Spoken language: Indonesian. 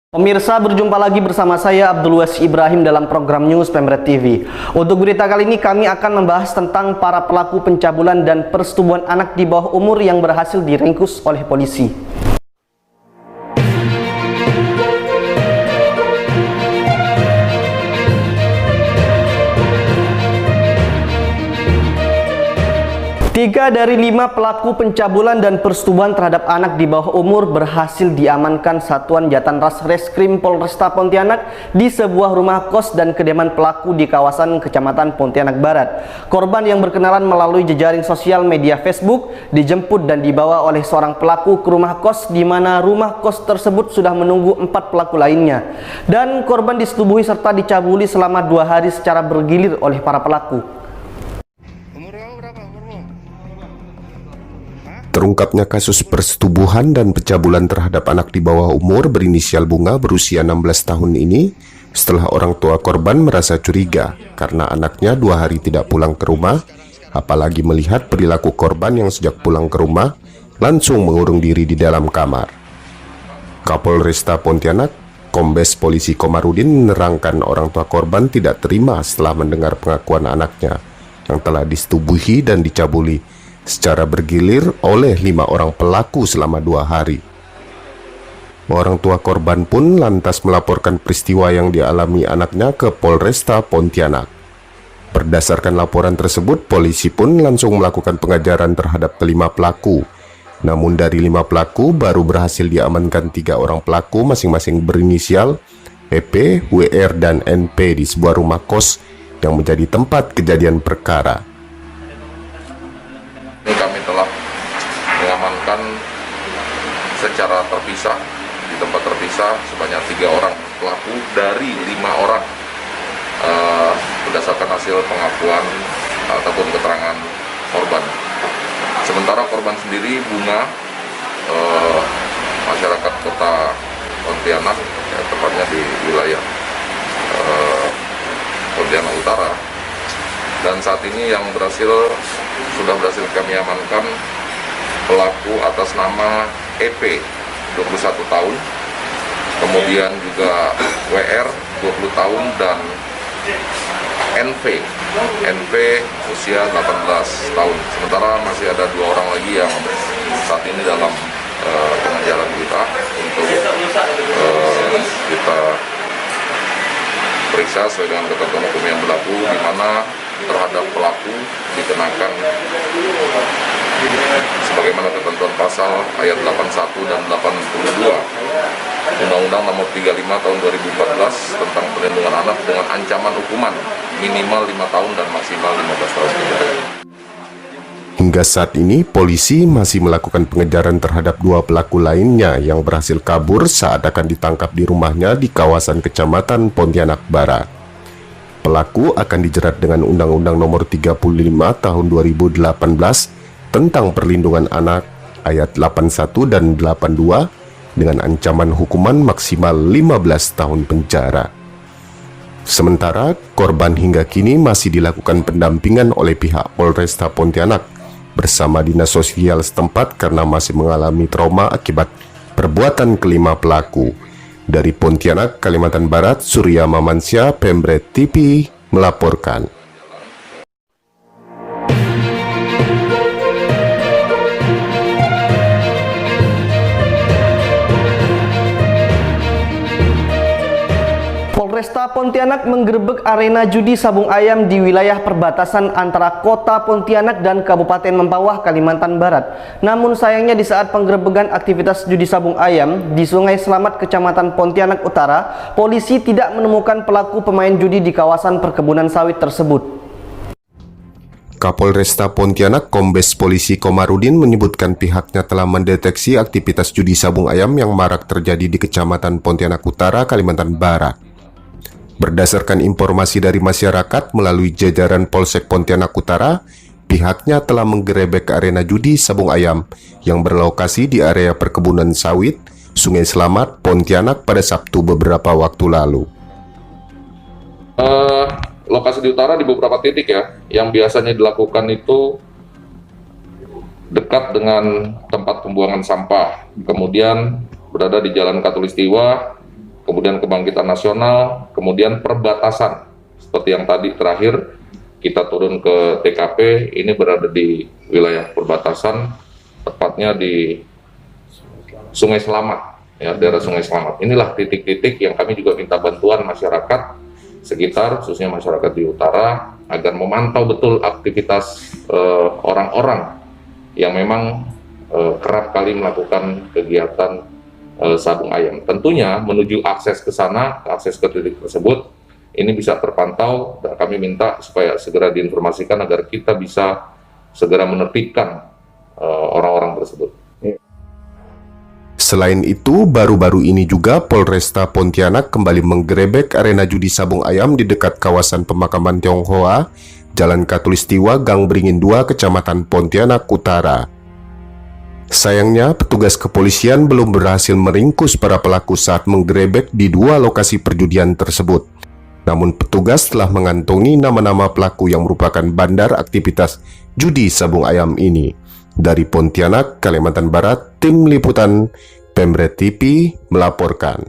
Pemirsa, berjumpa lagi bersama saya Abdul Wes Ibrahim dalam program News Pemret TV. Untuk berita kali ini kami akan membahas tentang para pelaku pencabulan dan persetubuhan anak di bawah umur yang berhasil diringkus oleh polisi. Tiga dari 5 pelaku pencabulan dan persetubuhan terhadap anak di bawah umur berhasil diamankan Satuan Jatan Ras Reskrim Polresta Pontianak di sebuah rumah kos dan kediaman pelaku di kawasan Kecamatan Pontianak Barat. Korban yang berkenalan melalui jejaring sosial media Facebook dijemput dan dibawa oleh seorang pelaku ke rumah kos, di mana rumah kos tersebut sudah menunggu 4 pelaku lainnya. Dan korban disetubuhi serta dicabuli selama 2 hari secara bergilir oleh para pelaku. Terungkapnya kasus persetubuhan dan pencabulan terhadap anak di bawah umur berinisial Bunga berusia 16 tahun ini setelah orang tua korban merasa curiga karena anaknya 2 hari tidak pulang ke rumah, apalagi melihat perilaku korban yang sejak pulang ke rumah langsung mengurung diri di dalam kamar. Kapolresta Pontianak, Kombes Polisi Komarudin menerangkan orang tua korban tidak terima setelah mendengar pengakuan anaknya yang telah disetubuhi dan dicabuli secara bergilir oleh 5 orang pelaku selama 2 hari. Orang tua korban pun lantas melaporkan peristiwa yang dialami anaknya ke Polresta Pontianak. Berdasarkan laporan tersebut, polisi pun langsung melakukan pengejaran terhadap kelima pelaku. Namun dari 5 pelaku baru berhasil diamankan 3 orang pelaku masing-masing berinisial PP, WR, dan NP di sebuah rumah kos yang menjadi tempat kejadian perkara. Kami telah mengamankan secara terpisah di tempat terpisah sebanyak 3 orang pelaku dari 5 orang berdasarkan hasil pengakuan ataupun keterangan korban. Sementara korban sendiri Bunga, masyarakat kota Pontianak, ya, tepatnya di wilayah Pontianak Utara. Dan saat ini yang sudah berhasil kami amankan pelaku atas nama EP 21 tahun, kemudian juga WR 20 tahun, dan NP usia 18 tahun. Sementara masih ada 2 orang lagi yang saat ini dalam pengejaran kita untuk kita periksa sesuai dengan ketentuan hukum yang berlaku, di mana terhadap pelaku dikenakan sebagaimana ketentuan pasal ayat 81 dan 82 Undang-Undang Nomor 35 Tahun 2014 tentang perlindungan anak dengan ancaman hukuman minimal 5 tahun dan maksimal 15 tahun penjara. Hingga saat ini, polisi masih melakukan pengejaran terhadap 2 pelaku lainnya yang berhasil kabur saat akan ditangkap di rumahnya di kawasan Kecamatan Pontianak Barat. Pelaku akan dijerat dengan Undang-Undang Nomor 35 Tahun 2018 tentang perlindungan anak ayat 81 dan 82 dengan ancaman hukuman maksimal 15 tahun penjara. Sementara korban hingga kini masih dilakukan pendampingan oleh pihak Polresta Pontianak bersama dinas sosial setempat karena masih mengalami trauma akibat perbuatan kelima pelaku. Dari Pontianak, Kalimantan Barat, Surya Mamansyah, Pemret TV melaporkan. Polresta Pontianak menggerebek arena judi sabung ayam di wilayah perbatasan antara Kota Pontianak dan Kabupaten Mempawah, Kalimantan Barat. Namun sayangnya di saat penggerebekan aktivitas judi sabung ayam di Sungai Selamat, Kecamatan Pontianak Utara, polisi tidak menemukan pelaku pemain judi di kawasan perkebunan sawit tersebut. Kapolresta Pontianak, Kombes Polisi Komarudin menyebutkan pihaknya telah mendeteksi aktivitas judi sabung ayam yang marak terjadi di Kecamatan Pontianak Utara, Kalimantan Barat. Berdasarkan informasi dari masyarakat melalui jajaran Polsek Pontianak Utara, pihaknya telah menggerebek arena judi sabung ayam yang berlokasi di area perkebunan sawit Sungai Selamat, Pontianak pada Sabtu beberapa waktu lalu. Lokasi di utara di beberapa titik ya, yang biasanya dilakukan itu dekat dengan tempat pembuangan sampah, kemudian berada di Jalan Katulistiwa, kemudian kebangkitan nasional, kemudian perbatasan. Seperti yang tadi terakhir, kita turun ke TKP, ini berada di wilayah perbatasan, tepatnya di Sungai Selamat, ya, daerah Sungai Selamat. Inilah titik-titik yang kami juga minta bantuan masyarakat sekitar, khususnya masyarakat di utara, agar memantau betul aktivitas orang-orang yang memang kerap kali melakukan kegiatan sabung ayam. Tentunya menuju akses ke sana, akses ke titik tersebut, ini bisa terpantau dan kami minta supaya segera diinformasikan agar kita bisa segera menertibkan orang-orang tersebut. Selain itu, baru-baru ini juga Polresta Pontianak kembali menggerebek arena judi sabung ayam di dekat kawasan pemakaman Tionghoa, Jalan Katulistiwa, Gang Beringin 2, Kecamatan Pontianak Utara. Sayangnya, petugas kepolisian belum berhasil meringkus para pelaku saat menggerebek di dua lokasi perjudian tersebut. Namun petugas telah mengantongi nama-nama pelaku yang merupakan bandar aktivitas judi sabung ayam ini. Dari Pontianak, Kalimantan Barat, Tim Liputan Pemret TV melaporkan.